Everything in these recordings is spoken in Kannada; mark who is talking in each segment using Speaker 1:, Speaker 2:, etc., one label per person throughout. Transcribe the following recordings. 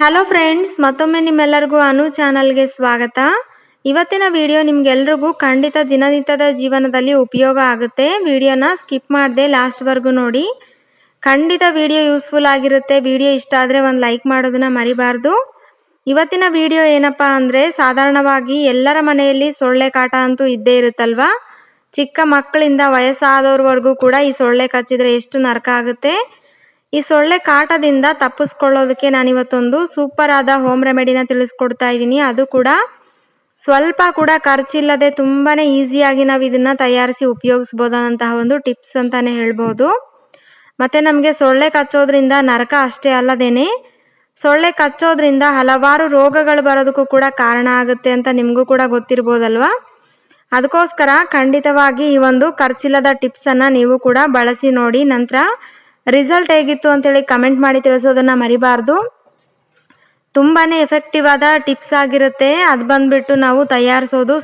Speaker 1: ಹಲೋ ಫ್ರೆಂಡ್ಸ್, ಮತ್ತೊಮ್ಮೆ ನಿಮ್ಮೆಲ್ಲರಿಗೂ ಅನು ಚಾನಲ್ಗೆ ಸ್ವಾಗತ. ಇವತ್ತಿನ ವಿಡಿಯೋ ನಿಮ್ಗೆಲ್ರಿಗೂ ಖಂಡಿತ ದಿನನಿತ್ಯದ ಜೀವನದಲ್ಲಿ ಉಪಯೋಗ ಆಗುತ್ತೆ. ವಿಡಿಯೋನ ಸ್ಕಿಪ್ ಮಾಡದೆ ಲಾಸ್ಟ್ವರೆಗೂ ನೋಡಿ. ಖಂಡಿತ ವಿಡಿಯೋ ಯೂಸ್ಫುಲ್ ಆಗಿರುತ್ತೆ. ವಿಡಿಯೋ ಇಷ್ಟ ಆದರೆ ಒಂದು ಲೈಕ್ ಮಾಡೋದನ್ನ ಮರಿಬಾರ್ದು. ಇವತ್ತಿನ ವಿಡಿಯೋ ಏನಪ್ಪ ಅಂದರೆ, ಸಾಧಾರಣವಾಗಿ ಎಲ್ಲರ ಮನೆಯಲ್ಲಿ ಸೊಳ್ಳೆ ಕಾಟ ಅಂತೂ ಇದ್ದೇ ಇರುತ್ತಲ್ವಾ. ಚಿಕ್ಕ ಮಕ್ಕಳಿಂದ ವಯಸ್ಸಾದವ್ರವರೆಗೂ ಕೂಡ ಈ ಸೊಳ್ಳೆ ಕಚ್ಚಿದ್ರೆ ಎಷ್ಟು ನರಕ ಆಗುತ್ತೆ. ಈ ಸೊಳ್ಳೆ ಕಾಟದಿಂದ ತಪ್ಪಿಸ್ಕೊಳ್ಳೋದಕ್ಕೆ ನಾನಿವತ್ತೊಂದು ಸೂಪರ್ ಆದ ಹೋಮ್ ರೆಮಿಡಿನ ತಿಳಿಸ್ಕೊಡ್ತಾ ಇದ್ದೀನಿ. ಅದು ಕೂಡ ಸ್ವಲ್ಪ ಕೂಡ ಖರ್ಚಿಲ್ಲದೆ ತುಂಬಾನೇ ಈಸಿಯಾಗಿ ನಾವು ಇದನ್ನ ತಯಾರಿಸಿ ಉಪಯೋಗಿಸ್ಬೋದಂತಹ ಒಂದು ಟಿಪ್ಸ್ ಅಂತಾನೆ ಹೇಳ್ಬೋದು. ಮತ್ತೆ ನಮಗೆ ಸೊಳ್ಳೆ ಕಚ್ಚೋದ್ರಿಂದ ನರಕ ಅಷ್ಟೇ ಅಲ್ಲದೇನೆ, ಸೊಳ್ಳೆ ಕಚ್ಚೋದ್ರಿಂದ ಹಲವಾರು ರೋಗಗಳು ಬರೋದಕ್ಕೂ ಕೂಡ ಕಾರಣ ಆಗುತ್ತೆ ಅಂತ ನಿಮಗೂ ಕೂಡ ಗೊತ್ತಿರ್ಬೋದಲ್ವಾ. ಅದಕ್ಕೋಸ್ಕರ ಖಂಡಿತವಾಗಿ ಈ ಒಂದು ಖರ್ಚಿಲ್ಲದ ಟಿಪ್ಸ್ ಅನ್ನ ನೀವು ಕೂಡ ಬಳಸಿ ನೋಡಿ. ನಂತರ ರಿಸಲ್ಟ್ ಹೇಗಿತ್ತು ಅಂತೇಳಿ ಕಮೆಂಟ್ ಮಾಡಿ ತಿಳಿಸೋದನ್ನ ಮರಿಬಾರ್ದು. ತುಂಬಾನೇ ಎಫೆಕ್ಟಿವ್ ಆದ ಟಿಪ್ಸ್ ಆಗಿರುತ್ತೆ. ಅದು ಬಂದ್ಬಿಟ್ಟು ನಾವು ತಯಾರಿಸೋದು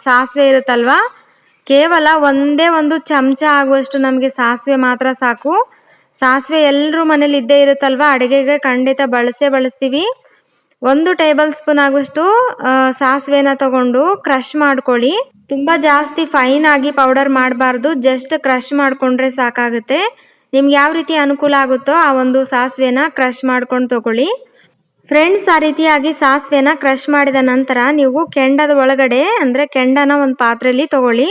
Speaker 1: ಸಾಸಿವೆ ಇರುತ್ತಲ್ವಾ, ಕೇವಲ ಒಂದೇ ಒಂದು ಚಮಚ ಆಗುವಷ್ಟು ನಮಗೆ ಸಾಸಿವೆ ಮಾತ್ರ ಸಾಕು. ಸಾಸಿವೆ ಎಲ್ಲರೂ ಮನೇಲಿ ಇದ್ದೇ ಇರುತ್ತಲ್ವಾ, ಅಡುಗೆಗೆ ಖಂಡಿತ ಬಳಸ್ತೀವಿ. 1 ಟೇಬಲ್ ಸ್ಪೂನ್ ಆಗುವಷ್ಟು ಸಾಸಿವೆನ ತಗೊಂಡು ಕ್ರಷ್ ಮಾಡ್ಕೊಳ್ಳಿ. ತುಂಬಾ ಜಾಸ್ತಿ ಫೈನ್ ಆಗಿ ಪೌಡರ್ ಮಾಡಬಾರ್ದು, ಜಸ್ಟ್ ಕ್ರಷ್ ಮಾಡ್ಕೊಂಡ್ರೆ ಸಾಕಾಗುತ್ತೆ. ನಿಮ್ಗೆ ಯಾವ ರೀತಿ ಅನುಕೂಲ ಆಗುತ್ತೋ ಆ ಒಂದು ಸಾಸಿವೆನ ಕ್ರಷ್ ಮಾಡ್ಕೊಂಡು ತಗೊಳ್ಳಿ. ಫ್ರೆಂಡ್ಸ್, ಆ ರೀತಿಯಾಗಿ ಸಾಸಿವೆನ ಕ್ರಷ್ ಮಾಡಿದ ನಂತರ ನೀವು ಕೆಂಡದ ಒಳಗಡೆ ಅಂದರೆ ಕೆಂಡನ ಒಂದು ಪಾತ್ರೆಯಲ್ಲಿ ತಗೊಳ್ಳಿ.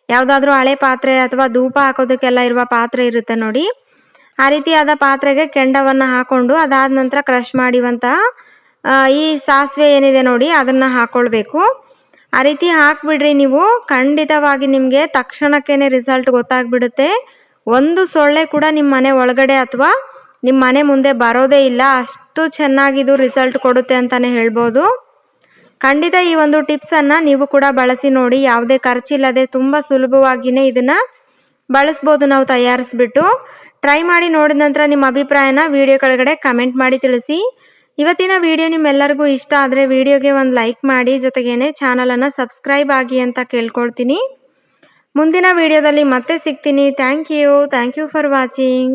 Speaker 1: ಯಾವುದಾದ್ರೂ ಹಳೆ ಪಾತ್ರೆ ಅಥವಾ ಧೂಪ ಹಾಕೋದಕ್ಕೆಲ್ಲ ಇರುವ ಪಾತ್ರೆ ಇರುತ್ತೆ ನೋಡಿ, ಆ ರೀತಿಯಾದ ಪಾತ್ರೆಗೆ ಕೆಂಡವನ್ನು ಹಾಕೊಂಡು ಅದಾದ ನಂತರ ಕ್ರಷ್ ಮಾಡಿವಂತ ಈ ಸಾಸಿವೆ ಏನಿದೆ ನೋಡಿ ಅದನ್ನ ಹಾಕೊಳ್ಬೇಕು. ಆ ರೀತಿ ಹಾಕ್ಬಿಡ್ರಿ ನೀವು, ಖಂಡಿತವಾಗಿ ನಿಮಗೆ ತಕ್ಷಣಕ್ಕೇನೆ ರಿಸಲ್ಟ್ ಗೊತ್ತಾಗ್ಬಿಡುತ್ತೆ. ಒಂದು ಸೊಳ್ಳೆ ಕೂಡ ನಿಮ್ಮ ಮನೆ ಒಳಗಡೆ ಅಥವಾ ನಿಮ್ಮ ಮನೆ ಮುಂದೆ ಬರೋದೇ ಇಲ್ಲ, ಅಷ್ಟು ಚೆನ್ನಾಗಿದು ರಿಸಲ್ಟ್ ಕೊಡುತ್ತೆ ಅಂತಾನೆ ಹೇಳ್ಬೋದು. ಖಂಡಿತ ಈ ಒಂದು ಟಿಪ್ಸನ್ನು ನೀವು ಕೂಡ ಬಳಸಿ ನೋಡಿ. ಯಾವುದೇ ಖರ್ಚಿಲ್ಲದೆ ತುಂಬ ಸುಲಭವಾಗಿಯೇ ಇದನ್ನು ಬಳಸ್ಬೋದು ನಾವು ತಯಾರಿಸ್ಬಿಟ್ಟು. ಟ್ರೈ ಮಾಡಿ ನೋಡಿದ ನಂತರ ನಿಮ್ಮ ಅಭಿಪ್ರಾಯನ ವಿಡಿಯೋ ಕೆಳಗಡೆ ಕಮೆಂಟ್ ಮಾಡಿ ತಿಳಿಸಿ. ಇವತ್ತಿನ ವಿಡಿಯೋ ನಿಮ್ಮೆಲ್ಲರಿಗೂ ಇಷ್ಟ ಆದರೆ ವಿಡಿಯೋಗೆ ಒಂದು ಲೈಕ್ ಮಾಡಿ, ಜೊತೆಗೇನೆ ಚಾನಲನ್ನು ಸಬ್ಸ್ಕ್ರೈಬ್ ಆಗಿ ಅಂತ ಕೇಳ್ಕೊಳ್ತೀನಿ. ಮುಂದಿನ ವಿಡಿಯೋದಲ್ಲಿ ಮತ್ತೆ ಸಿಗ್ತೀನಿ. Thank you for watching.